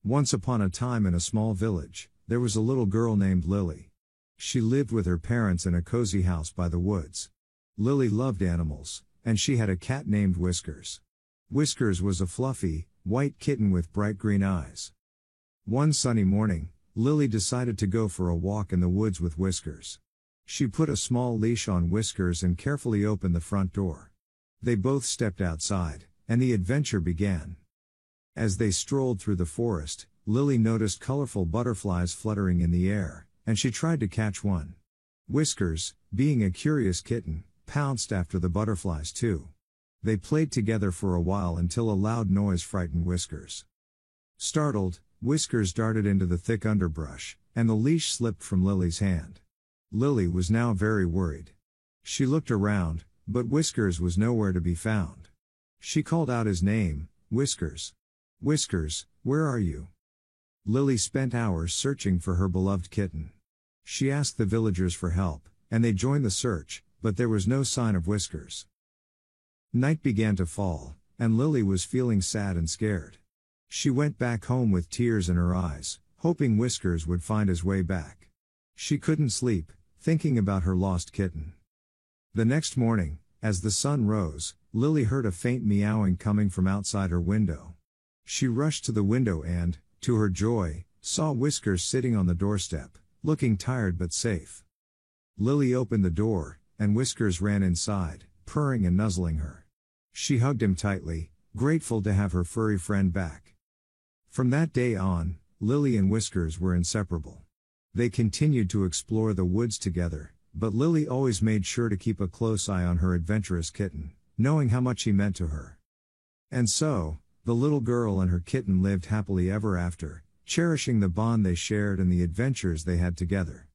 Once upon a time in a small village, there was a little girl named Lily. She lived with her parents in a cozy house by the woods. Lily loved animals, and she had a cat named Whiskers. Whiskers was a fluffy, white kitten with bright green eyes. One sunny morning, Lily decided to go for a walk in the woods with Whiskers. She put a small leash on Whiskers and carefully opened the front door. They both stepped outside, and the adventure began. As they strolled through the forest, Lily noticed colorful butterflies fluttering in the air, and she tried to catch one. Whiskers, being a curious kitten, pounced after the butterflies too. They played together for a while until a loud noise frightened Whiskers. Startled, Whiskers darted into the thick underbrush, and the leash slipped from Lily's hand. Lily was now very worried. She looked around, but Whiskers was nowhere to be found. She called out his name, Whiskers. Whiskers, where are you? Lily spent hours searching for her beloved kitten. She asked the villagers for help, and they joined the search, but there was no sign of Whiskers. Night began to fall, and Lily was feeling sad and scared. She went back home with tears in her eyes, hoping Whiskers would find his way back. She couldn't sleep, thinking about her lost kitten. The next morning, as the sun rose, Lily heard a faint meowing coming from outside her window. She rushed to the window and, to her joy, saw Whiskers sitting on the doorstep, looking tired but safe. Lily opened the door, and Whiskers ran inside, purring and nuzzling her. She hugged him tightly, grateful to have her furry friend back. From that day on, Lily and Whiskers were inseparable. They continued to explore the woods together, but Lily always made sure to keep a close eye on her adventurous kitten, knowing how much he meant to her. And so, the little girl and her kitten lived happily ever after, cherishing the bond they shared and the adventures they had together.